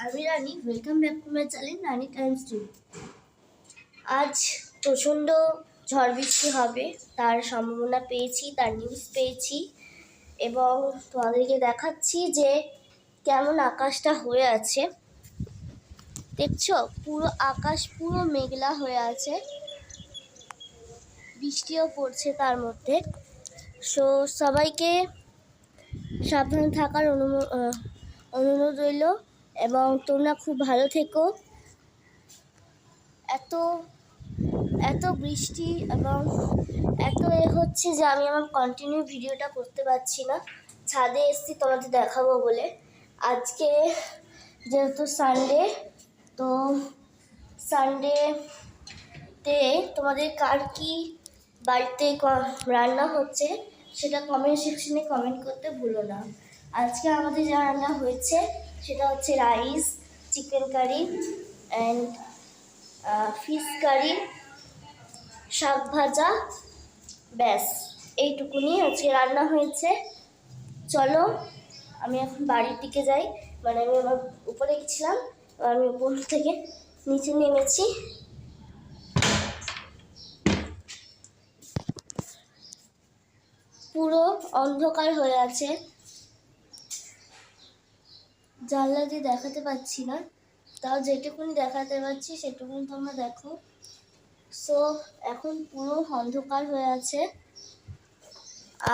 আমি Rani, welcome back to my channel Rani times two. আজ প্রচণ্ড ঝড় বৃষ্টি হবে তার সম্ভাবনা পেয়েছি, তার নিউজ পেয়েছি এবং তোমাদেরকে দেখাচ্ছি যে কেমন আকাশটা হয়ে আছে। দেখছো, পুরো আকাশ পুরো মেঘলা হয়ে আছে, বৃষ্টিও পড়ছে তার মধ্যে। সবাইকে সাবধানে থাকার অনুরোধ রইল এবং তোমরা খুব ভালো থেকো। এত বৃষ্টি এবং এত হচ্ছে যে আমি আমার কন্টিনিউ ভিডিওটা করতে পারছি না। ছাদে এসেছি তোমাদের দেখাবো বলে। আজকে যেহেতু সানডে, তো সানডেতে তোমাদের কার কি বাড়িতে রান্না হচ্ছে সেটা কমেন্ট সেকশনে কমেন্ট করতে ভুলো না। আজকে আমাদের যা রান্না হয়েছে সেটা হচ্ছে rice, chicken curry and fish curry, শাক ভাজা, ব্যাস এইটুকুনি আজকে রান্না হয়েছে। চলো আমি এখন বাড়ির দিকে যাই। মানে আমি আমার উপরে গেছিলাম, আমি উপর থেকে নিচে নেমেছি। পুরো অন্ধকার হয়ে আছে, জানলা দিয়ে দেখাতে পাচ্ছি না, তাও যেটুকুনি দেখাতে পারছি সেটুকুনি তোমরা দেখো। সো এখন পুরো অন্ধকার হয়ে আছে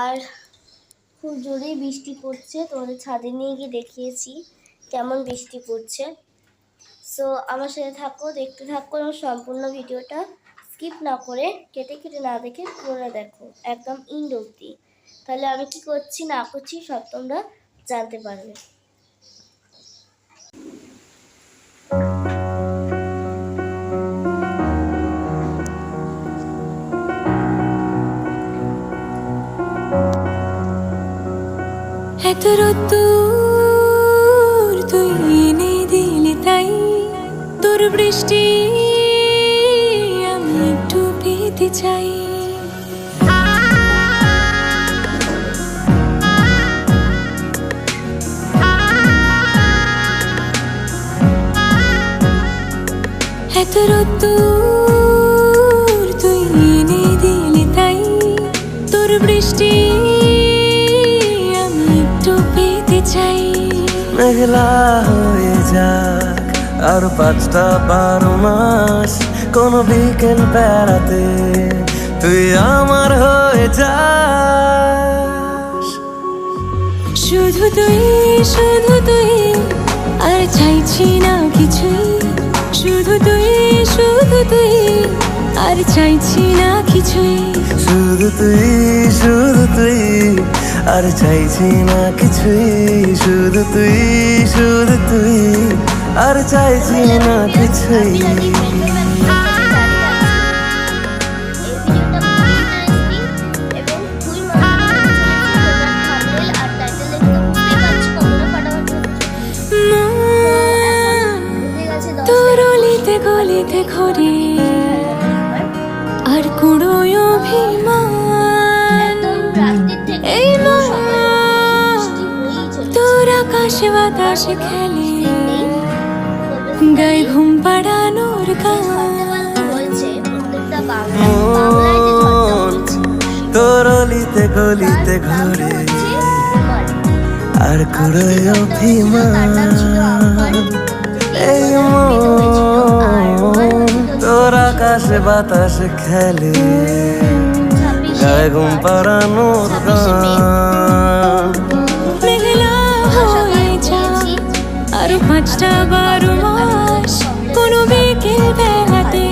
আর খুব জোরেই বৃষ্টি পড়ছে। তোমাদের ছাদে নিয়ে গিয়ে দেখিয়েছি কেমন বৃষ্টি পড়ছে। সো আমার সাথে থাকো, দেখতে থাকো এবং সম্পূর্ণ ভিডিওটা স্কিপ না করে, কেটে না দেখে পুরোটা দেখো একদম এন্ড অবধি। তাহলে আমি কি করছি না করছি সব তোমরা জানতে পারবে। এত রোদ্দুর তুই এনে দিলি, তাই তোর বৃষ্টি আমি একটু পেতে চাই। এত রোদ্দুর তুই এনে দিলি, তাই তোর বৃষ্টি মেঘলা হয়ে যাক আর 5টা 12 মাস, কোনো বিকেল বেড়াতে তুই আমার হয়ে যাস। শুধু তুই আর চাইছি না কিছুই। শুধু তুই আর চাইছি না কিছুই। শুধু তুই আর চাইছি না কিছুই। শুধু তুই আর চাইছি না কিছুই। তোর অলিতে গলিতে ঘুরে আর কুড়োয় অভিমান, এই তোর আকাশে বাতাসে খেলে গায়ে ঘুম পাড়ানোর গান। তোর অলিতে গলিতে ঘুরে আর কুড়োয় অভিমান, এই তোর আকাশে বাতাসে খেলে গায়ে ঘুম পাড়ানোর গান। মেঘলা হয়ে যাক আর 5টা 12 মাস, কোনো বিকেল বেলাতে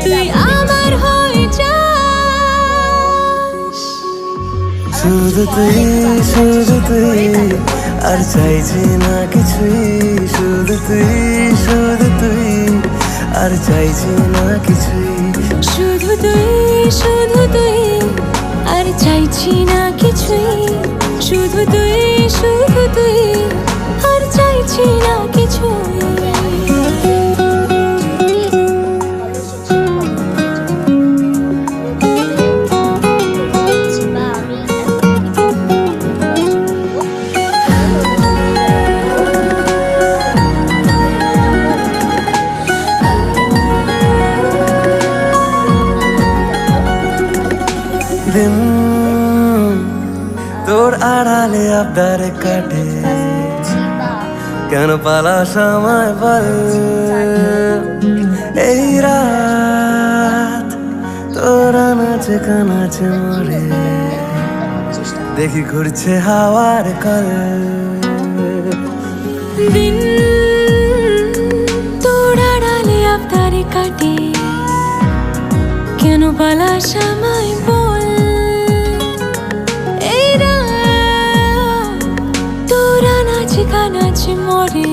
তুই আমার হয়ে যাস। শুধু তুই আর চাইছি না কিছুই। শুধু তুই আর চাইছি না কিছুই। শুধু তুই আর চাইছি না কিছুই। শুধু তুই আর চাইছি না কিছুই। আবদারে কাটে বা কেন পালাস আমায় বল এই রাত তোরা নাচে কানাচে মরে চেষ্টা দেখি ঘুরছে হাওয়ার কল দিন তোর আড়ালে আবদারে কাটে কেন পালাস আমায় বল এই রাত তোরা নাচে কানাচে মরে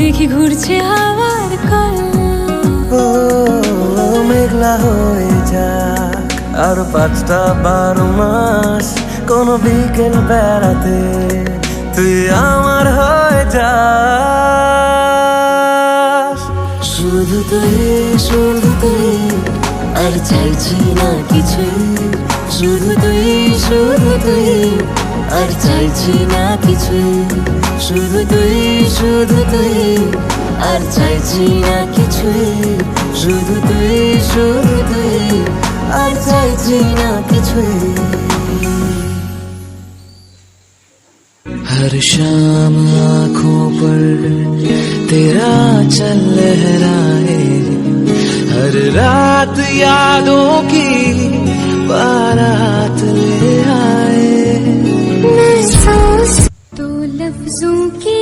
দেখি ঘুরছে হাওয়ার কল ও মেঘলা হয়ে যাক আর 5টা-12 মাস কোন বিকেল বেড়াতে তুই আমার হয়ে যাস শুধু তুই আর চাইছি না কিছুই শুধু তুই আর চাইছি না কিছুই শুধু তুই আর চাইছি না কিছুই শুধু তুই আর চাইছি না কিছুই हर शाम आँखों पर तेरा चल लहराए हर रात यादों की बारात ले आए तो लफ्जों की